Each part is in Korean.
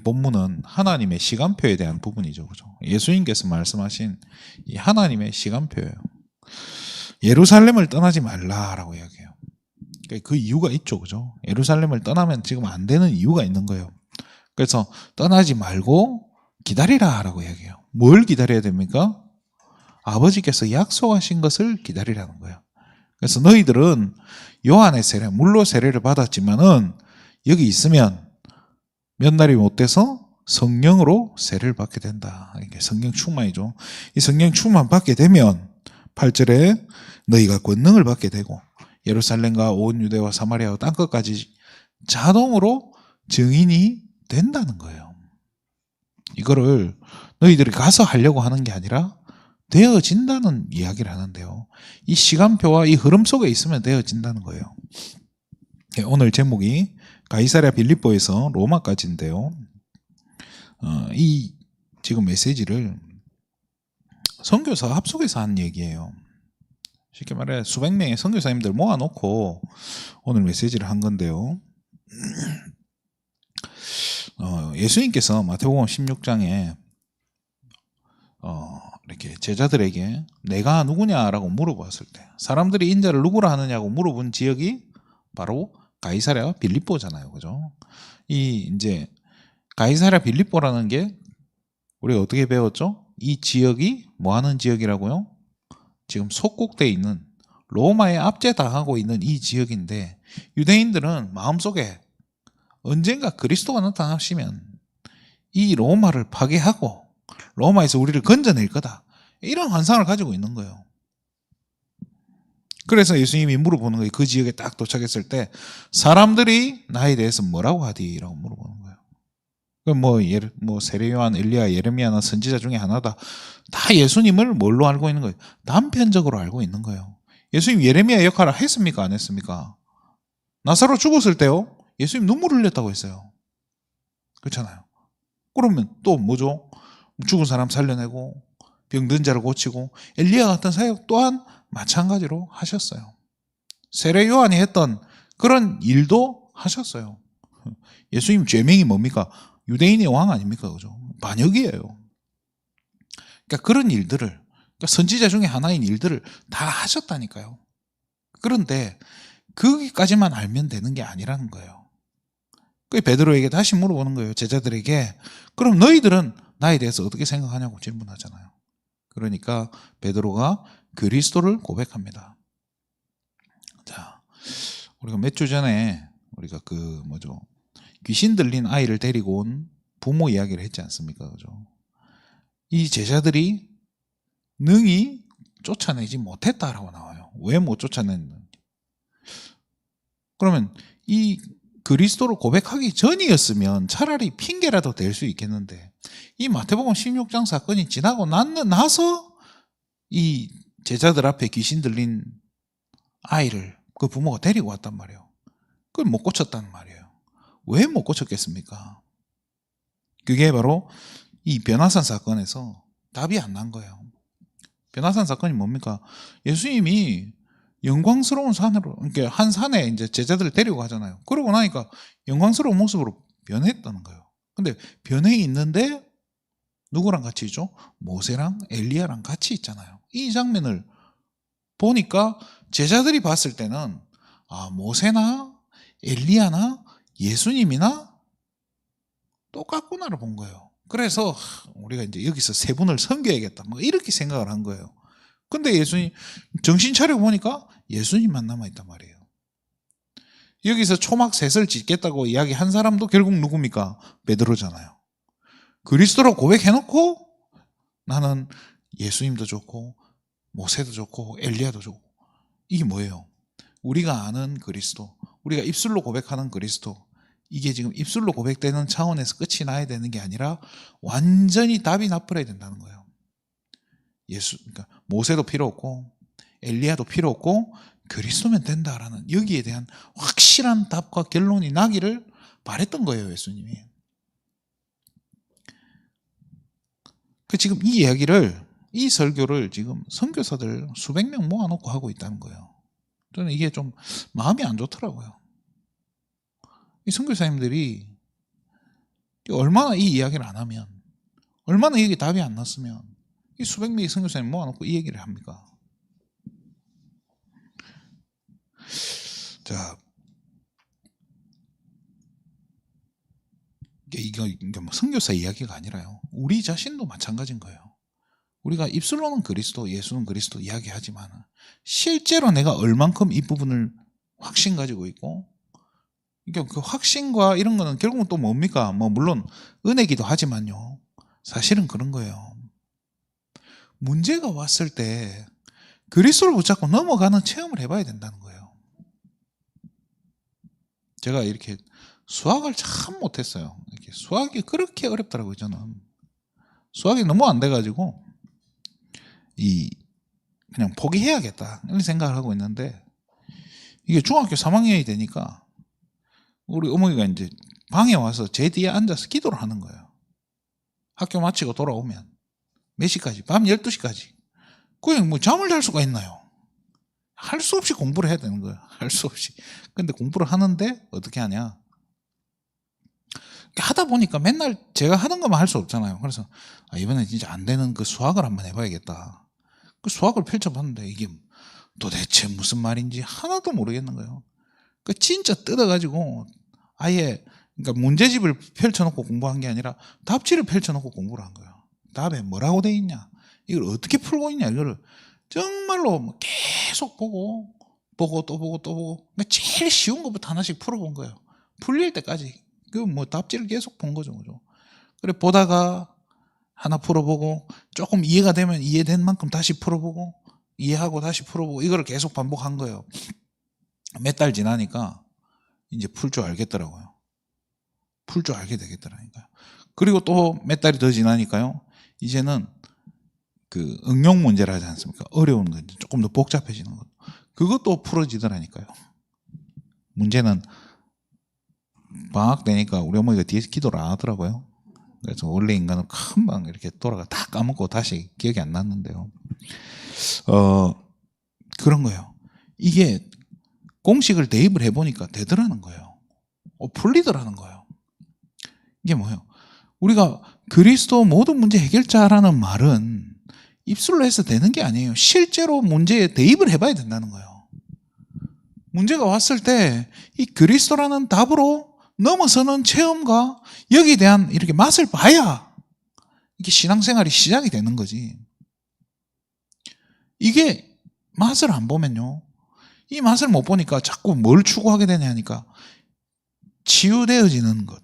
본문은 하나님의 시간표에 대한 부분이죠. 그죠? 예수님께서 말씀하신 이 하나님의 시간표예요. 예루살렘을 떠나지 말라라고 이야기해요. 그 이유가 있죠. 그죠? 예루살렘을 떠나면 지금 안 되는 이유가 있는 거예요. 그래서 떠나지 말고 기다리라라고 이야기해요. 뭘 기다려야 됩니까? 아버지께서 약속하신 것을 기다리라는 거예요. 그래서 너희들은 요한의 세례, 물로 세례를 받았지만은 여기 있으면 몇 날이 못 돼서 성령으로 세례를 받게 된다. 이게 성령 충만이죠. 이 성령 충만 받게 되면 8절에 너희가 권능을 받게 되고 예루살렘과 온 유대와 사마리아와 땅끝까지 자동으로 증인이 된다는 거예요. 이거를 너희들이 가서 하려고 하는 게 아니라 되어진다는 이야기를 하는데요. 이 시간표와 이 흐름 속에 있으면 되어진다는 거예요. 오늘 제목이 가이사랴 빌립보에서 로마까지인데요. 이 지금 메시지를 선교사 합숙에서 한 얘기예요. 쉽게 말해 수백 명의 선교사님들 모아놓고 오늘 메시지를 한 건데요. 예수님께서 마태복음 16장에 이렇게 제자들에게 내가 누구냐라고 물어봤을 때 사람들이 인자를 누구라 하느냐고 물어본 지역이 바로 가이사랴 빌립보잖아요. 그죠? 이 이제 가이사랴 빌립보라는 게 우리가 어떻게 배웠죠? 이 지역이 뭐 하는 지역이라고요? 지금 속국대에 있는 로마에 압제당하고 있는 이 지역인데 유대인들은 마음속에 언젠가 그리스도가 나타나시면 이 로마를 파괴하고 로마에서 우리를 건져낼 거다. 이런 환상을 가지고 있는 거예요. 그래서 예수님이 물어보는 거예요. 그 지역에 딱 도착했을 때 사람들이 나에 대해서 뭐라고 하디? 라고 물어보는 거예요. 뭐 세례요한, 엘리야, 예레미야나 선지자 중에 하나다. 다 예수님을 뭘로 알고 있는 거예요? 단편적으로 알고 있는 거예요. 예수님 예레미야 역할을 했습니까? 안 했습니까? 나사로 죽었을 때요. 예수님 눈물 흘렸다고 했어요. 그렇잖아요. 그러면 또 뭐죠? 죽은 사람 살려내고 병든 자를 고치고 엘리야 같은 사역 또한 마찬가지로 하셨어요. 세례 요한이 했던 그런 일도 하셨어요. 예수님 죄명이 뭡니까? 유대인의 왕 아닙니까? 그죠? 반역이에요. 그러니까 그런 일들을, 그러니까 선지자 중에 하나인 일들을 다 하셨다니까요. 그런데 거기까지만 알면 되는 게 아니라는 거예요. 그 베드로에게 다시 물어보는 거예요. 제자들에게. 그럼 너희들은 나에 대해서 어떻게 생각하냐고 질문하잖아요. 그러니까 베드로가 그리스도를 고백합니다. 자, 우리가 몇 주 전에 우리가 귀신 들린 아이를 데리고 온 부모 이야기를 했지 않습니까? 그죠? 이 제자들이 능히 쫓아내지 못했다라고 나와요. 왜 못 쫓아냈는지. 그러면 이 그리스도를 고백하기 전이었으면 차라리 핑계라도 될 수 있겠는데 이 마태복음 16장 사건이 지나고 나서 이 제자들 앞에 귀신 들린 아이를 그 부모가 데리고 왔단 말이에요. 그걸 못 고쳤단 말이에요. 왜 못 고쳤겠습니까? 그게 바로 이 변화산 사건에서 답이 안 난 거예요. 변화산 사건이 뭡니까? 예수님이 영광스러운 산으로, 그러니까 한 산에 이제 제자들을 데리고 가잖아요. 그러고 나니까 영광스러운 모습으로 변했다는 거예요. 근데 변해 있는데 누구랑 같이 있죠? 모세랑 엘리야랑 같이 있잖아요. 이 장면을 보니까 제자들이 봤을 때는 모세나 엘리야나 예수님이나 똑같구나를 본 거예요. 그래서 우리가 이제 여기서 세 분을 섬겨야겠다. 이렇게 생각을 한 거예요. 근데 예수님 정신 차리고 보니까 예수님만 남아있단 말이에요. 여기서 초막 셋을 짓겠다고 이야기한 사람도 결국 누굽니까? 베드로잖아요. 그리스도로 고백해놓고 나는 예수님도 좋고 모세도 좋고 엘리야도 좋고 이게 뭐예요? 우리가 아는 그리스도, 우리가 입술로 고백하는 그리스도, 이게 지금 입술로 고백되는 차원에서 끝이 나야 되는 게 아니라 완전히 답이 나버려야 된다는 거예요. 그러니까 모세도 필요 없고 엘리야도 필요 없고 그리스도면 된다라는 여기에 대한 확실한 답과 결론이 나기를 바랬던 거예요, 예수님이. 지금 이 이야기를, 이 설교를 지금 선교사들 수백 명 모아놓고 하고 있다는 거예요. 저는 이게 좀 마음이 안 좋더라고요. 이 선교사님들이 얼마나 이 이야기를 안 하면, 얼마나 이게 답이 안 났으면 이 수백 명의 선교사님 모아놓고 이 얘기를 합니까? 자, 이게 뭐 선교사 이야기가 아니라요. 우리 자신도 마찬가지인 거예요. 우리가 입술로는 그리스도, 예수는 그리스도 이야기하지만 실제로 내가 얼만큼 이 부분을 확신 가지고 있고, 그 확신과 이런 거는 결국은 또 뭡니까? 뭐 물론 은혜기도 하지만요. 사실은 그런 거예요. 문제가 왔을 때 그리스도를 붙잡고 넘어가는 체험을 해봐야 된다는 거예요. 제가 이렇게 수학을 참 못했어요. 이렇게 수학이 그렇게 어렵더라고요, 저는. 수학이 너무 안 돼가지고 그냥 포기해야겠다 이런 생각을 하고 있는데, 이게 중학교 3학년이 되니까 우리 어머니가 이제 방에 와서 제 뒤에 앉아서 기도를 하는 거예요. 학교 마치고 돌아오면 몇 시까지? 밤 12시까지. 그냥 뭐 잠을 잘 수가 있나요? 할 수 없이 공부를 해야 되는 거예요. 할 수 없이. 근데 공부를 하는데 어떻게 하냐? 하다 보니까 맨날 제가 하는 것만 할 수 없잖아요. 그래서 이번엔 진짜 안 되는 그 수학을 한번 해봐야겠다. 그 수학을 펼쳐봤는데 이게 도대체 무슨 말인지 하나도 모르겠는 거예요. 그 진짜 뜯어가지고 아예, 그러니까 문제집을 펼쳐놓고 공부한 게 아니라 답지를 펼쳐놓고 공부를 한 거예요. 답에 뭐라고 돼 있냐, 이걸 어떻게 풀고 있냐, 이거를 정말로 계속 보고 또 보고 그러니까 제일 쉬운 것부터 하나씩 풀어본 거예요. 풀릴 때까지. 그 뭐 답지를 계속 본 거죠. 그래 보다가 하나 풀어보고 조금 이해가 되면 이해된 만큼 다시 풀어보고 이해하고 다시 풀어보고 이거를 계속 반복한 거예요. 몇 달 지나니까 이제 풀 줄 알겠더라고요. 풀 줄 알게 되겠더라니까요. 그리고 또 몇 달이 더 지나니까요, 이제는 그 응용 문제를 하지 않습니까? 어려운 거, 조금 더 복잡해지는 것, 그것도 풀어지더라니까요. 문제는 방학 되니까 우리 어머니가 뒤에서 기도를 안 하더라고요. 그래서 원래 인간은 금방 이렇게 돌아가 다 까먹고 다시 기억이 안 났는데요. 그런 거예요. 이게 공식을 대입을 해보니까 되더라는 거예요. 풀리더라는 거예요. 이게 뭐예요? 우리가 그리스도 모든 문제 해결자라는 말은 입술로 해서 되는 게 아니에요. 실제로 문제에 대입을 해봐야 된다는 거예요. 문제가 왔을 때 이 그리스도라는 답으로 넘어서는 체험과 여기에 대한 이렇게 맛을 봐야 이게 신앙생활이 시작이 되는 거지. 이게 맛을 안 보면요, 이 맛을 못 보니까 자꾸 뭘 추구하게 되냐니까 치유되어지는 것,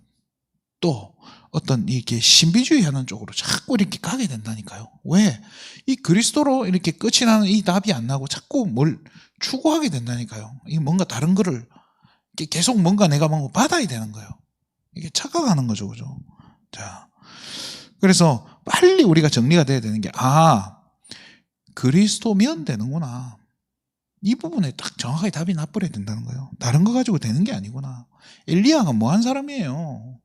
또 어떤 이렇게 신비주의 하는 쪽으로 자꾸 이렇게 가게 된다니까요. 왜? 이 그리스도로 이렇게 끝이 나는 이 답이 안 나고 자꾸 뭘 추구하게 된다니까요. 이 뭔가 다른 거를 계속 뭔가 내가 뭔가 받아야 되는 거예요. 이게 착각하는 거죠, 그죠? 자, 그래서 빨리 우리가 정리가 돼야 되는 게, 그리스도면 되는구나. 이 부분에 딱 정확하게 답이 나버려야 된다는 거예요. 다른 거 가지고 되는 게 아니구나. 엘리야가 뭐 한 사람이에요?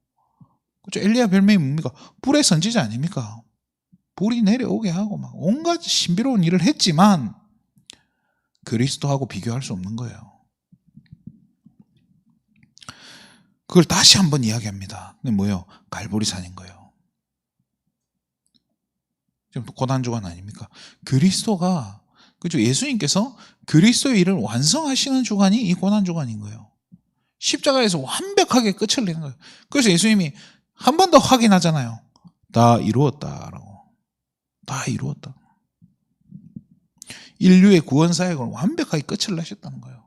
그렇죠? 엘리야 별명이 뭡니까? 불의 선지자 아닙니까? 불이 내려오게 하고 막 온갖 신비로운 일을 했지만 그리스도하고 비교할 수 없는 거예요. 그걸 다시 한번 이야기합니다. 근데 뭐예요? 갈보리산인 거예요. 지금 고난주간 아닙니까? 그리스도가, 그죠? 예수님께서 그리스도의 일을 완성하시는 주간이 이 고난주간인 거예요. 십자가에서 완벽하게 끝을 내는 거예요. 그래서 예수님이 한 번 더 확인하잖아요. 다 이루었다라고. 다 이루었다. 인류의 구원 사역을 완벽하게 끝을 내셨다는 거예요.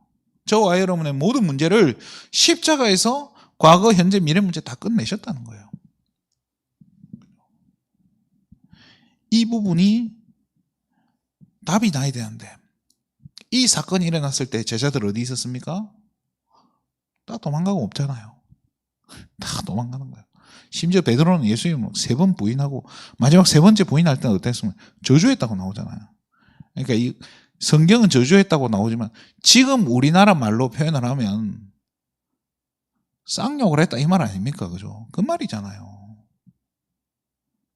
저와 여러분의 모든 문제를 십자가에서 과거, 현재, 미래 문제 다 끝내셨다는 거예요. 이 부분이 답이 나야 되는데, 이 사건이 일어났을 때 제자들 어디 있었습니까? 다 도망가고 없잖아요. 다 도망가는 거예요. 심지어 베드로는 예수님을 3번 부인하고 마지막 3번째 부인할 때는 어땠습니까? 저주했다고 나오잖아요. 그러니까 이 성경은 저주했다고 나오지만 지금 우리나라 말로 표현을 하면 쌍욕을 했다 이 말 아닙니까? 그죠? 그 말이잖아요.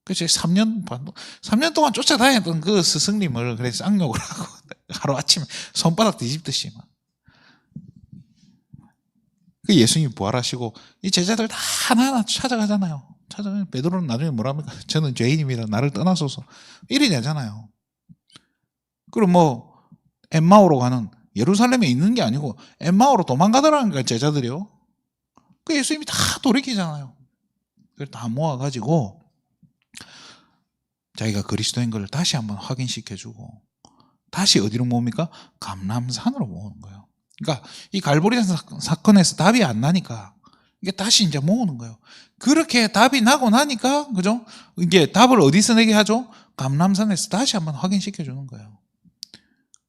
그래서 3년 동안 쫓아다녔던 그 스승님을 그래 쌍욕을 하고 하루아침에 손바닥 뒤집듯이 막. 그 예수님이 부활하시고 이 제자들 다 하나하나 찾아가잖아요. 찾아요. 베드로는 나중에 뭐라 합니까? 저는 죄인입니다. 나를 떠나소서. 이리 되잖아요. 그럼 뭐 엠마오로 가는, 예루살렘에 있는 게 아니고 엠마오로 도망가더라는 거예요, 제자들이요. 그 예수님이 다 돌이키잖아요. 그걸 다 모아가지고 자기가 그리스도인 걸 다시 한번 확인시켜주고 다시 어디로 모읍니까? 감람산으로 모으는 거예요. 그러니까 이 갈보리 사건에서 답이 안 나니까 이게 다시 이제 모으는 거예요. 그렇게 답이 나고 나니까, 그죠? 이게 답을 어디서 내게 하죠? 감람산에서 다시 한번 확인시켜 주는 거예요.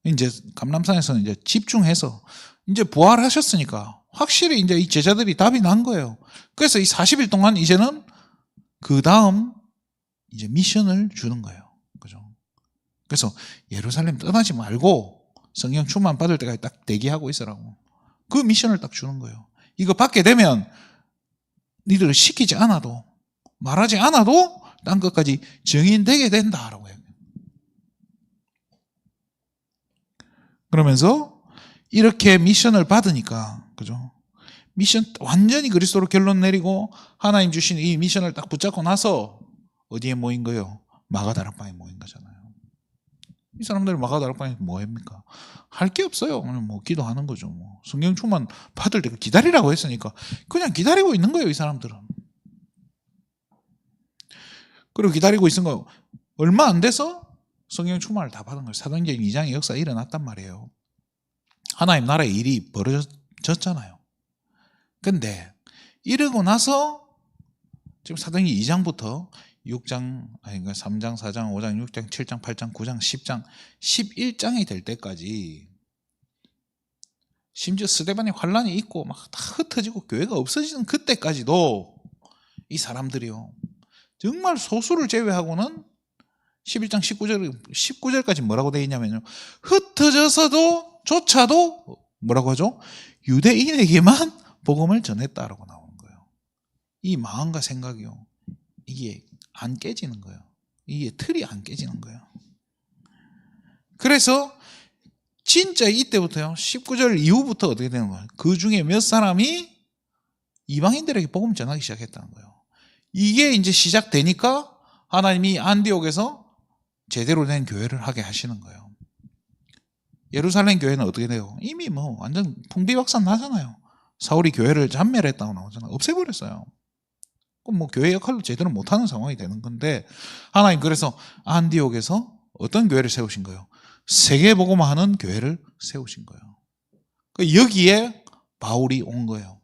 이제 감람산에서는 이제 집중해서 이제 부활하셨으니까 확실히 이제 이 제자들이 답이 난 거예요. 그래서 이 40일 동안 이제는 그 다음 이제 미션을 주는 거예요. 그죠? 그래서 예루살렘 떠나지 말고 성령 충만 받을 때까지 딱 대기하고 있으라고. 그 미션을 딱 주는 거예요. 이거 받게 되면 니들을 시키지 않아도, 말하지 않아도 딴 것까지 증인되게 된다라고 해요. 그러면서 이렇게 미션을 받으니까, 그죠? 미션 완전히 그리스도로 결론 내리고 하나님 주신 이 미션을 딱 붙잡고 나서 어디에 모인 거예요? 마가다락방에 모인 거잖아요. 이 사람들이 마가다락방에 뭐 합니까? 할 게 없어요. 그냥 뭐 기도하는 거죠. 뭐 성령 충만 받을 때 기다리라고 했으니까 그냥 기다리고 있는 거예요, 이 사람들은. 그리고 기다리고 있은 거 얼마 안 돼서 성령 충만을 다 받은 거예요. 사도행전 2장의 역사가 일어났단 말이에요. 하나님 나라의 일이 벌어졌잖아요. 근데 이러고 나서 지금 사도행전 2장부터 6장, 아니, 3장, 4장, 5장, 6장, 7장, 8장, 9장, 10장, 11장이 될 때까지 심지어 스데반의 환란이 있고 막 다 흩어지고 교회가 없어지는 그때까지도 이 사람들이요. 정말 소수를 제외하고는 11장 19절까지 뭐라고 되어 있냐면요. 흩어져서도 조차도 뭐라고 하죠? 유대인에게만 복음을 전했다라고 나오는 거예요. 이 마음과 생각이요. 이게 안 깨지는 거예요. 이게 틀이 안 깨지는 거예요. 그래서 진짜 이때부터요. 19절 이후부터 어떻게 되는 거예요? 그 중에 몇 사람이 이방인들에게 복음 전하기 시작했다는 거예요. 이게 이제 시작되니까 하나님이 안디옥에서 제대로 된 교회를 하게 하시는 거예요. 예루살렘 교회는 어떻게 돼요? 이미 뭐 완전 풍비박산 나잖아요. 사울이 교회를 잔멸했다고 나오잖아요. 없애버렸어요. 그럼 뭐 교회 역할을 제대로 못하는 상황이 되는 건데 하나님 그래서 안디옥에서 어떤 교회를 세우신 거예요? 세계복음화하는 교회를 세우신 거예요. 여기에 바울이 온 거예요.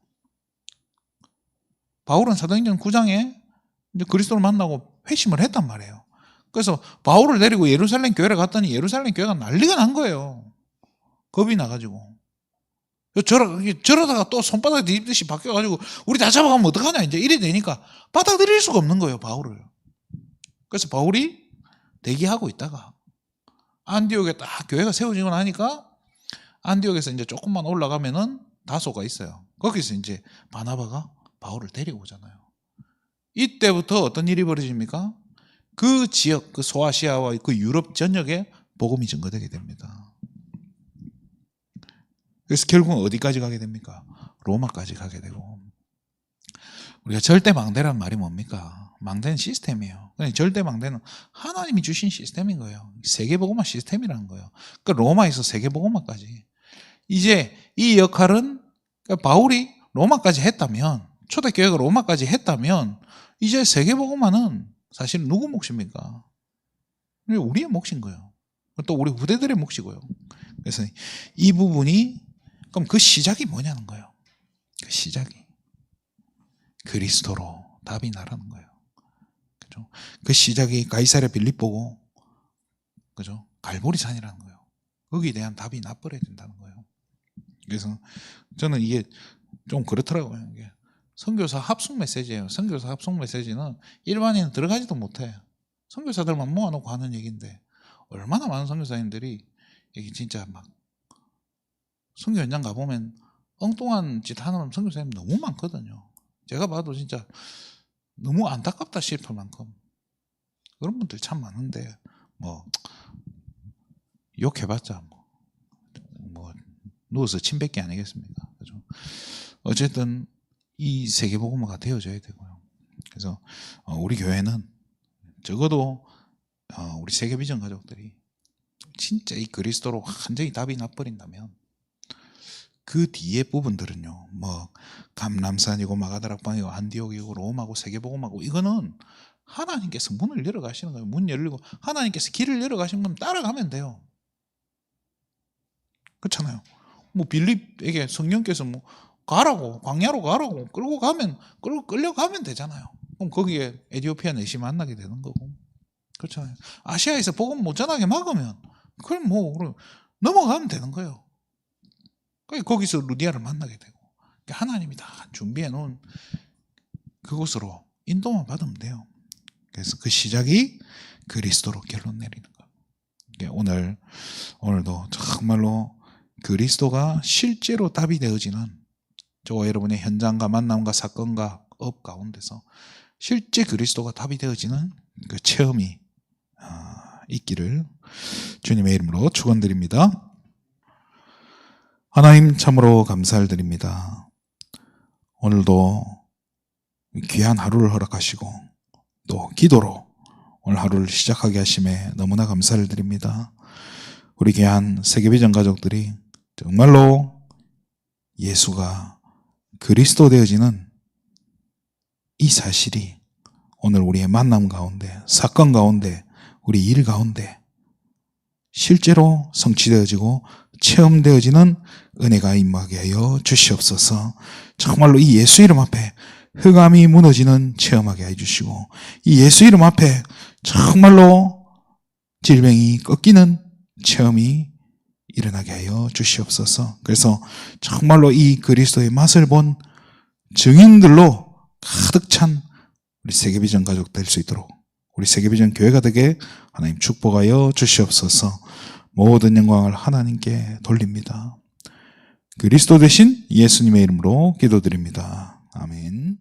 바울은 사도행전 9장에 이제 그리스도를 만나고 회심을 했단 말이에요. 그래서 바울을 데리고 예루살렘 교회를 갔더니 예루살렘 교회가 난리가 난 거예요. 겁이 나가지고. 저러다가 또 손바닥 뒤집듯이 바뀌어가지고 우리 다 잡아가면 어떡하냐 이제 이래 되니까 받아들일 수가 없는 거예요, 바울을. 그래서 바울이 대기하고 있다가 안디옥에 딱 교회가 세워지고 나니까 안디옥에서 이제 조금만 올라가면은 다소가 있어요. 거기서 이제 바나바가 바울을 데리고 오잖아요. 이때부터 어떤 일이 벌어집니까? 그 지역, 그 소아시아와 그 유럽 전역에 복음이 증거되게 됩니다. 그래서 결국은 어디까지 가게 됩니까? 로마까지 가게 되고. 우리가 절대 망대란 말이 뭡니까? 망대는 시스템이에요. 절대 망대는 하나님이 주신 시스템인 거예요. 세계복음화 시스템이라는 거예요. 그러니까 로마에서 세계복음화까지. 이제 이 역할은 그러니까 바울이 로마까지 했다면, 초대교회가 로마까지 했다면 이제 세계복음화는 사실 누구 몫입니까? 우리의 몫인 거예요. 또 우리 후대들의 몫이고요. 그래서 이 부분이 그럼 그 시작이 뭐냐는 거예요. 그 시작이 그리스도로 답이 나라는 거예요. 그죠? 그 시작이 가이사랴 빌립보고, 그죠? 갈보리산이라는 거예요. 거기에 대한 답이 나버려야 된다는 거예요. 그래서 저는 이게 좀 그렇더라고요. 이게 선교사 합숙 메시지예요. 선교사 합숙 메시지는 일반인은 들어가지도 못해. 선교사들만 모아놓고 하는 얘기인데 얼마나 많은 선교사님들이 이게 진짜 막 선교 현장 가보면 엉뚱한 짓 하는 선교사님 너무 많거든요. 제가 봐도 진짜 너무 안타깝다 싶을 만큼 그런 분들 참 많은데 뭐 욕해봤자 뭐 누워서 침 뱉기 아니겠습니까? 그죠? 어쨌든 이 세계복음화가 되어져야 되고요. 그래서 우리 교회는 적어도 우리 세계비전 가족들이 진짜 이 그리스도로 완전히 답이 나버린다면 그 뒤에 부분들은요, 뭐 감람산이고 마가다락방이고 안디옥이고 로마고 세계복음하고 이거는 하나님께서 문을 열어가시는 거예요. 문 열리고 하나님께서 길을 열어가시는 건 따라가면 돼요. 그렇잖아요. 뭐 빌립에게 성령께서 뭐 가라고, 광야로 가라고 끌려가면 되잖아요. 그럼 거기에 에티오피아 내시 만나게 되는 거고. 그렇잖아요. 아시아에서 복음 못 전하게 막으면 그럼 뭐 넘어가면 되는 거예요. 거기서 루디아를 만나게 되고. 하나님이 다 준비해 놓은 그곳으로 인도만 받으면 돼요. 그래서 그 시작이 그리스도로 결론 내리는 거. 오늘도 정말로 그리스도가 실제로 답이 되어지는 저와 여러분의 현장과 만남과 사건과 업 가운데서 실제 그리스도가 답이 되어지는 그 체험이 있기를 주님의 이름으로 축원드립니다. 하나님 참으로 감사를 드립니다. 오늘도 귀한 하루를 허락하시고 또 기도로 오늘 하루를 시작하게 하심에 너무나 감사를 드립니다. 우리 귀한 세계비전 가족들이 정말로 예수가 그리스도 되어지는 이 사실이 오늘 우리의 만남 가운데, 사건 가운데, 우리 일 가운데 실제로 성취되어지고 체험되어지는 은혜가 임하게 하여 주시옵소서. 정말로 이 예수 이름 앞에 흑암이 무너지는 체험하게 해주시고 이 예수 이름 앞에 정말로 질병이 꺾이는 체험이 일어나게 하여 주시옵소서. 그래서 정말로 이 그리스도의 맛을 본 증인들로 가득 찬 우리 세계비전 가족 될 수 있도록 우리 세계비전 교회가 되게 하나님 축복하여 주시옵소서. 모든 영광을 하나님께 돌립니다. 그리스도 되신 예수님의 이름으로 기도드립니다. 아멘.